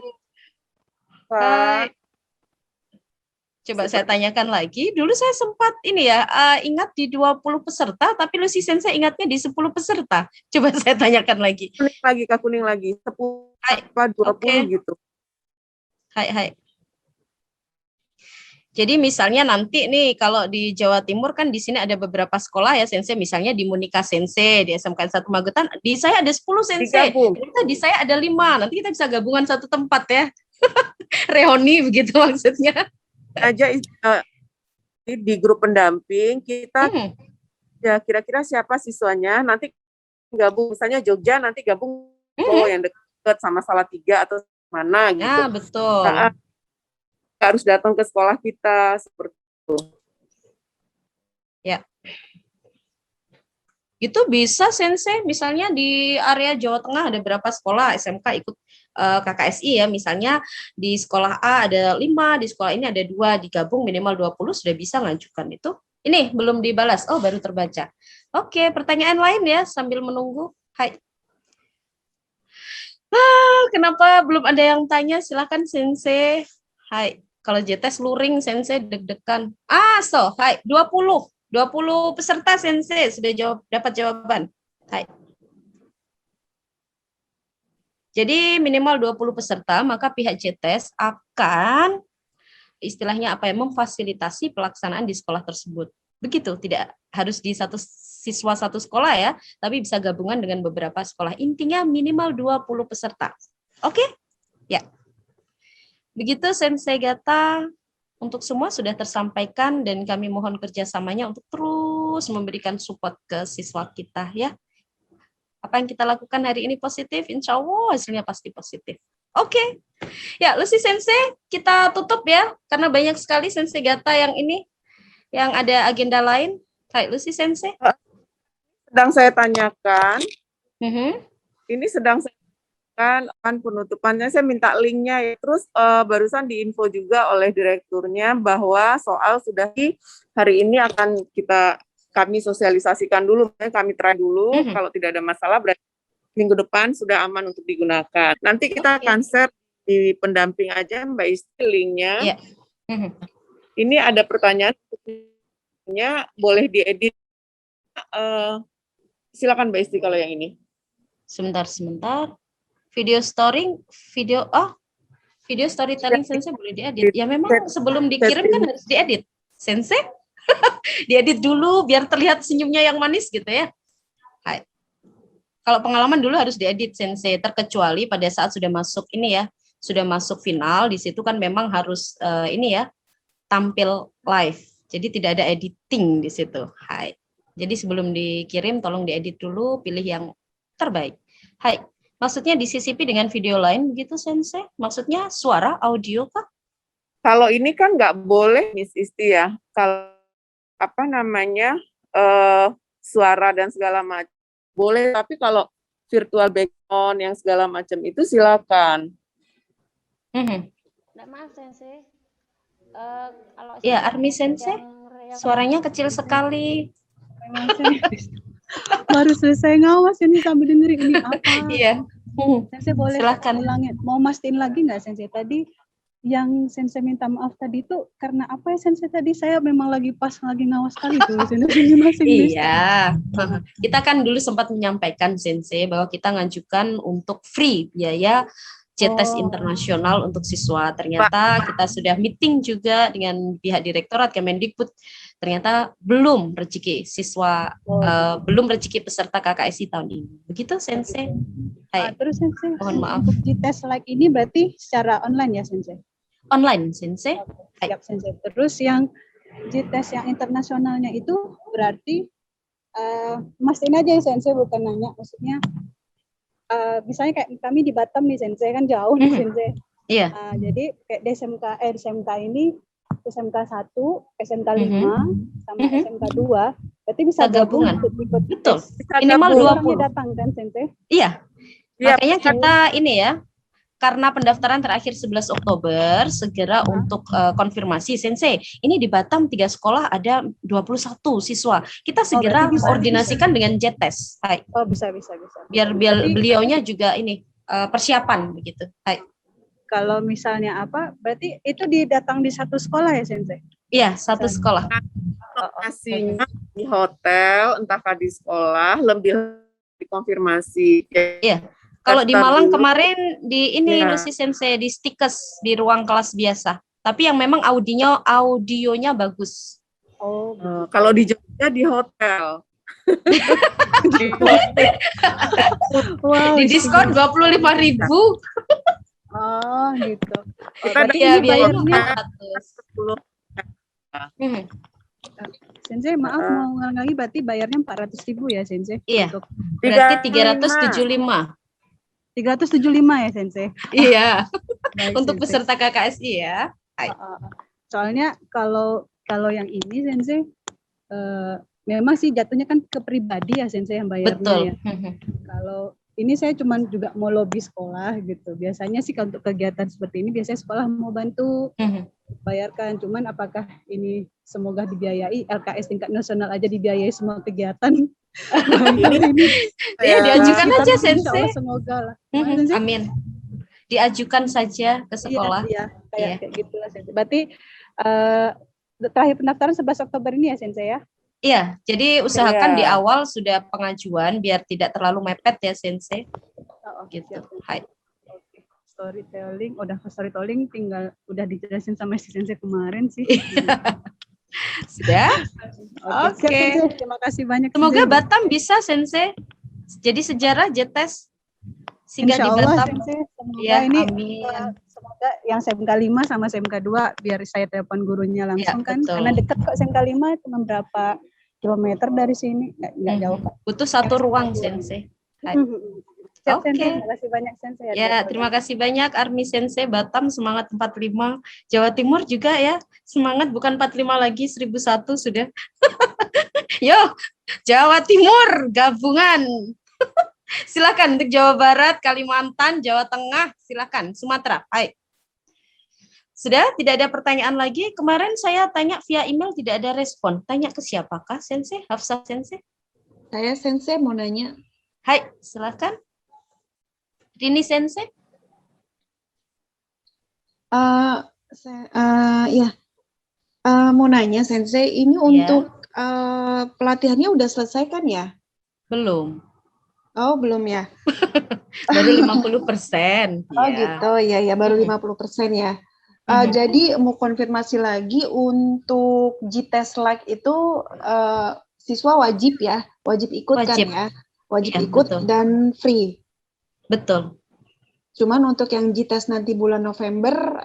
Coba saya tanyakan lagi. Dulu saya sempat ini ya, ingat di 20 peserta, tapi Lucy Sensei ingatnya di 10 peserta. Coba saya tanyakan lagi. Kuning lagi. 10 apa 20 gitu. Hai. Jadi misalnya nanti nih kalau di Jawa Timur kan di sini ada beberapa sekolah ya Sensei, misalnya di Munika Sensei, di SMK 1 Magetan, di saya ada 10 Sensei. Di saya ada 5. Nanti kita bisa gabungan satu tempat ya. Reuni begitu maksudnya. Aja di grup pendamping kita ya kira-kira siapa siswanya, nanti gabung, misalnya Jogja nanti gabung yang dekat sama Salatiga atau mana gitu. Betul. Harus datang ke sekolah kita seperti itu. Ya. Itu bisa Sensei, misalnya di area Jawa Tengah ada berapa sekolah SMK ikut KKSI ya, misalnya di sekolah A ada 5, di sekolah ini ada 2, digabung minimal 20, sudah bisa ngajukan itu. Ini belum dibalas, baru terbaca. Oke, pertanyaan lain ya sambil menunggu. Hai. Kenapa belum ada yang tanya? Silakan Sensei. Hai, kalau JTES luring Sensei deg-degan. Hai, 20 peserta Sensei sudah dapat jawaban. Hai. Jadi minimal 20 peserta, maka pihak JTS akan istilahnya memfasilitasi pelaksanaan di sekolah tersebut. Begitu, tidak harus di satu siswa satu sekolah ya, tapi bisa gabungan dengan beberapa sekolah. Intinya minimal 20 peserta. Oke? Ya. Begitu Sensei Gata, untuk semua sudah tersampaikan dan kami mohon kerjasamanya untuk terus memberikan support ke siswa kita ya. Apa yang kita lakukan hari ini positif, insya Allah hasilnya pasti positif. Oke. Ya, Lucy Sensei, kita tutup ya, karena banyak sekali Sensei Gata yang ada agenda lain. Hai, Lucy Sensei. Sedang saya tanyakan, ini sedang saya tanyakan penutupannya, saya minta linknya ya. Terus barusan diinfo juga oleh direkturnya bahwa soal sudah hari ini akan kami sosialisasikan dulu, kami try dulu, kalau tidak ada masalah berarti minggu depan sudah aman untuk digunakan. Nanti kita akan share di pendamping aja Mbak Isti linknya. Yeah. Ini ada pertanyaan, boleh diedit. Silakan Mbak Isti kalau yang ini. Sebentar. Video storytelling Sensei boleh diedit. Ya memang sebelum dikirim kan harus diedit. Sensei diedit dulu biar terlihat senyumnya yang manis gitu ya. Hai. Kalau pengalaman dulu harus diedit Sensei, terkecuali pada saat sudah masuk sudah masuk final, di situ kan memang harus tampil live. Jadi tidak ada editing di situ. Hai. Jadi sebelum dikirim tolong diedit dulu, pilih yang terbaik. Hai. Maksudnya disisipi dengan video lain begitu Sensei? Maksudnya suara, audio kah? Kalau ini kan nggak boleh Miss Isti ya. Kalau suara dan segala macam boleh, tapi kalau virtual background yang segala macam itu silakan. Maaf Sensei. Kalau ya Armi Sensei, suaranya kecil sekali. Baru selesai ngawas ini sambil dengerin ini apa. Iya. Sensei boleh ulangin. Mau mastiin lagi nggak Sensei? Tadi yang Sensei minta maaf tadi itu karena apa ya Sensei? Tadi saya memang lagi ngawas kali tuh. Iya. Kita kan dulu sempat menyampaikan Sensei bahwa kita ngajukan untuk free biaya JTS internasional untuk siswa. Ternyata kita sudah meeting juga dengan pihak direktorat Kemendikbud. Ternyata belum rezeki siswa, belum rezeki peserta KKSI tahun ini. Begitu Sensei. Terus Sensei, mohon maaf. Untuk JTS like ini berarti secara online ya Sensei? Online Sensei. Siap Sensei. Terus yang JTS yang internasionalnya itu berarti mastiin aja ya Sensei, bukan nanya. Maksudnya misalnya kayak kami di Batam nih Sensei, kan jauh nih Sensei. Iya. Jadi kayak di SMK ini SMK 1, SMK 5 sama SMK 2, berarti bisa gabungan. Betul. Minimal 20 datang kan Sensei? Iya. Makanya kita karena pendaftaran terakhir 11 Oktober, segera untuk konfirmasi Sensei. Ini di Batam 3 sekolah ada 21 siswa. Kita segera koordinasikan dengan JTS. Hai. Bisa. Biar beliaunya juga persiapan begitu. Hai. Kalau misalnya berarti itu didatang di satu sekolah ya Sensei? Iya, satu sekolah. Lokasinya di hotel, entahkah di sekolah, lebih dikonfirmasi. Iya. Kalau di Malang kemarin di Lucy Sensei di Stikes di ruang kelas biasa. Tapi yang memang audionya bagus. Kalau di Jogja di hotel. Di diskon 25.000. Oh gitu. Berarti ya biayanya 400. Sensei maaf mau ngulang lagi, berarti bayarnya 400.000 ya Sensei? Iya. Berarti 375. 375 ya Sensei? Iya. Untuk peserta KKSI ya. Soalnya kalau yang ini Sensei memang sih jatuhnya kan ke pribadi ya Sensei yang bayarnya. Betul. Ya. Kalau ini saya cuma juga mau lobby sekolah gitu. Biasanya sih untuk kegiatan seperti ini biasanya sekolah mau bantu bayarkan. Cuman apakah ini semoga dibiayai LKS tingkat nasional aja dibiayai semua kegiatan. Diajukan aja Sensei. Semoga lah. Amin. Diajukan saja ke sekolah. Iya, kayak gitulah Sensei. Berarti terakhir pendaftaran 11 Oktober ini ya Sensei ya? Iya, jadi usahakan di awal sudah pengajuan biar tidak terlalu mepet ya Sensei. Gitu. Hai. storytelling, tinggal udah dijelasin sama si Sensei kemarin sih. Sudah? Oke. Siap, terima kasih banyak. Semoga Batam bisa, Sensei. Jadi sejarah JTES singgah di Insyaallah, Batam. Sensei. Semoga Ya, ini amin. semoga yang SMK 5 sama SMK 2 biar saya telepon gurunya langsung Ya, kan. betul. Karena dekat kok SMK 5 cuma berapa kilometer dari sini. Enggak jauh kok. Butuh satu ruang, Sensei. Siap, Oke. Sensei. Terima kasih banyak, Sensei. Ya, terima kasih banyak Army Sensei. Batam semangat 45. Jawa Timur juga ya. Semangat bukan 45 lagi, 1001 sudah. Yo, Jawa Timur gabungan. Silakan untuk Jawa Barat, Kalimantan, Jawa Tengah, silakan. Sumatera. Hai. Sudah tidak ada pertanyaan lagi. Kemarin saya tanya via email tidak ada respon. Tanya ke siapakah, Sensei? Hafsah Sensei? Saya Sensei mau nanya. Hai, silakan. Rini Sensei? Mau nanya Sensei, ini untuk pelatihannya udah selesai kan ya? Belum. Oh, belum ya? Baru 50%. Oh gitu, ya baru 50% ya. Jadi mau konfirmasi lagi untuk GTES like itu siswa wajib ya? Wajib ikut Wajib. kan ya? Wajib Ya, ikut betul. dan free. Betul. Cuman untuk yang GTES nanti bulan November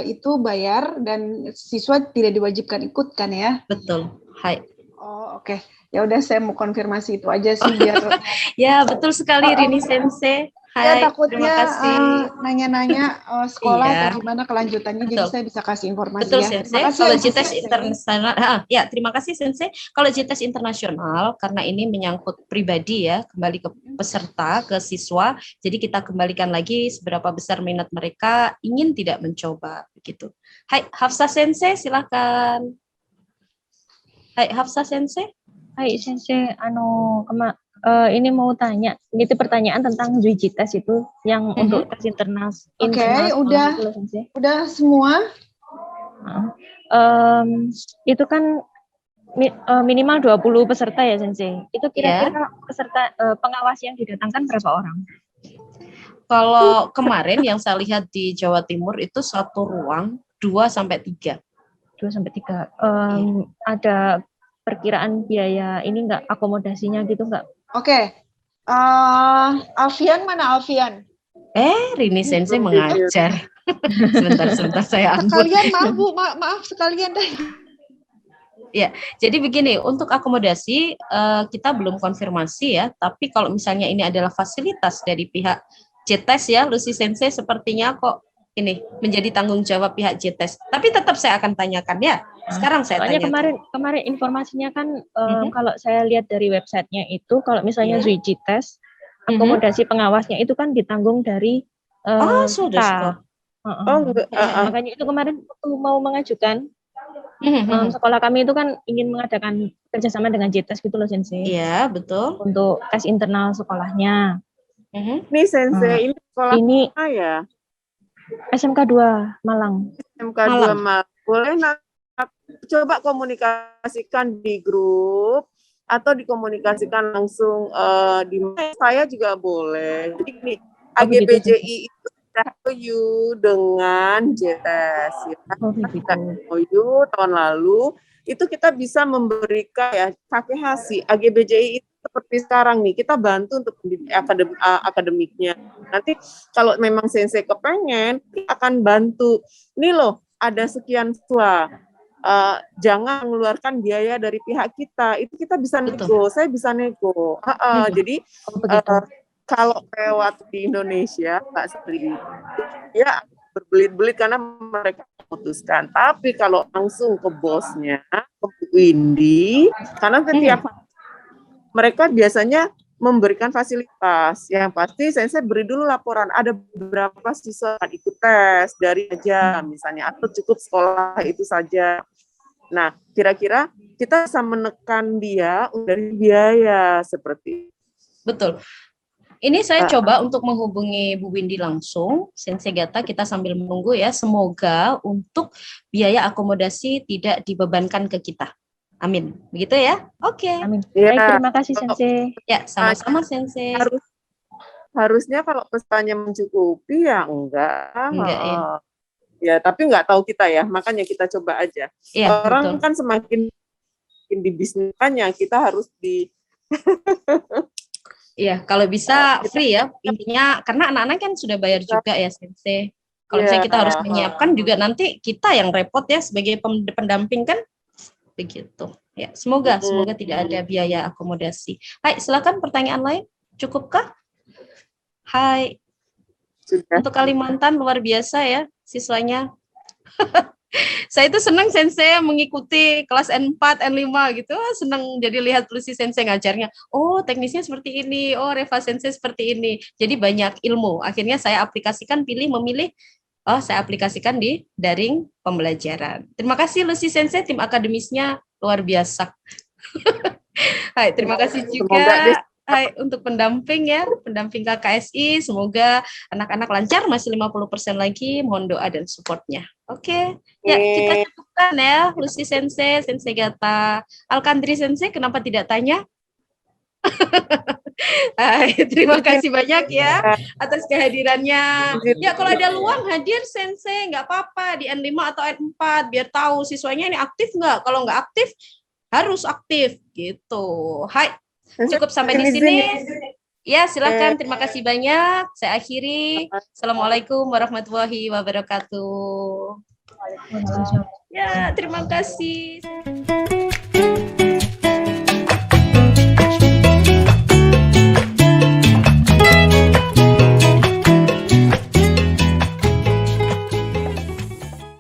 itu bayar dan siswa tidak diwajibkan ikut kan ya? Betul. Hai. Oh oke. Ya udah saya mau konfirmasi itu aja sih biar. Ya betul sekali Rini Sensei. Ya Hai. takutnya Terima kasih. nanya-nanya sekolah Iya. atau gimana kelanjutannya, Betul. jadi saya bisa kasih informasi Betul ya. Sensei. Terima kasih Kalau ya, JTES Sensei. internasional, ya terima kasih Sensei. Kalau JTES internasional karena ini menyangkut pribadi ya, kembali ke peserta, ke siswa. Jadi kita kembalikan lagi seberapa besar minat mereka ingin tidak mencoba begitu. Hai Hafsah Sensei, silakan. Hai Hafsah Sensei. Hai Sensei, ini mau tanya, itu pertanyaan tentang JTES itu yang untuk tes Oke, internasional itu loh, Sensei. udah semua. Itu kan minimal 20 peserta ya Sensei. Itu kira-kira peserta pengawas yang didatangkan berapa orang? Kalau kemarin yang saya lihat di Jawa Timur itu satu ruang 2 sampai 3. 2 sampai 3. Ada perkiraan biaya ini enggak, akomodasinya gitu enggak? Oke. Alfian mana Alfian? Rini Sensei mengajar. Sebentar saya ampun. Sekalian maaf Bu, maaf sekalian deh. Ya, jadi begini, untuk akomodasi kita belum konfirmasi ya, tapi kalau misalnya ini adalah fasilitas dari pihak JTES ya, Lucy Sensei sepertinya kok ini menjadi tanggung jawab pihak JTES. Tapi tetap saya akan tanyakan ya. Sekarang saya Soalnya tanyakan. kemarin informasinya kan kalau saya lihat dari websitenya itu kalau misalnya JTES akomodasi pengawasnya itu kan ditanggung dari sudah. Makanya itu kemarin waktu mau mengajukan sekolah kami itu kan ingin mengadakan kerjasama dengan JTES gitu loh Sensei. Iya betul. Untuk tes internal sekolahnya. Ini Sensei, ini sekolah mana ya? SMK 2 Malang. SMK 2 Malang. Boleh coba komunikasikan di grup atau dikomunikasikan langsung di saya juga boleh. Jadi ini AGBJI itu MOU dengan JTES ya. MOU tahun lalu itu kita bisa memberikan ya KKHC AGBJI itu seperti sekarang nih, kita bantu untuk akademiknya. Nanti kalau memang Sensei kepengen, kita akan bantu. Ini loh, ada sekian siswa. Jangan mengeluarkan biaya dari pihak kita. Itu kita bisa nego, saya bisa nego. Jadi kalau lewat di Indonesia, Mbak Sri, ya berbelit-belit karena mereka memutuskan. Tapi kalau langsung ke bosnya, ke Bu Windy, karena setiap mereka biasanya memberikan fasilitas. Yang pasti saya beri dulu laporan, ada beberapa siswa yang ikut tes dari aja misalnya, atau cukup sekolah itu saja. Nah, kira-kira kita bisa menekan dia dari biaya seperti itu. Betul. Ini saya coba untuk menghubungi Bu Windy langsung, Sensei Gata, kita sambil menunggu ya. Semoga untuk biaya akomodasi tidak dibebankan ke kita. Amin. Begitu ya? Oke. Amin. Baik, terima kasih Sensei. Ya, sama-sama Sensei. harusnya kalau pesannya mencukupi ya enggak ya. Ya, tapi nggak tahu kita ya, makanya kita coba aja. Ya, orang betul. kan semakin di bisnisnya kita harus di Iya, kalau bisa free ya intinya, karena anak-anak kan sudah bayar juga ya Sensei. Kalau misalnya kita harus menyiapkan juga nanti kita yang repot ya sebagai pendamping kan, begitu. Ya, semoga tidak ada biaya akomodasi. Hai, silakan pertanyaan lain. Cukupkah? Hai. Sudah. Untuk Kalimantan luar biasa ya siswanya. Saya itu senang Sensei mengikuti kelas N4, N5 gitu, senang jadi lihat Lucy Sensei ngajarnya. Oh, teknisnya seperti ini, oh Reva Sensei seperti ini. Jadi banyak ilmu. Akhirnya saya aplikasikan, memilih, saya aplikasikan di daring pembelajaran. Terima kasih Lucy Sensei, tim akademisnya luar biasa. Hai, terima kasih juga. Hai, untuk pendamping ya, pendamping KKSI, semoga anak-anak lancar, masih 50% lagi, mohon doa dan supportnya. Oke, ya kita cukupkan ya, Lucy Sensei, Sensei Gata. Alkandri Sensei, kenapa tidak tanya? Hai, terima kasih banyak ya atas kehadirannya. Ya, kalau ada luang hadir Sensei, nggak apa-apa di N5 atau N4, biar tahu siswanya ini aktif nggak. Kalau nggak aktif, harus aktif gitu. Hai. Cukup sampai di sini. Ya, silakan. Terima kasih banyak. Saya akhiri. Assalamualaikum warahmatullahi wabarakatuh. Ya, terima kasih.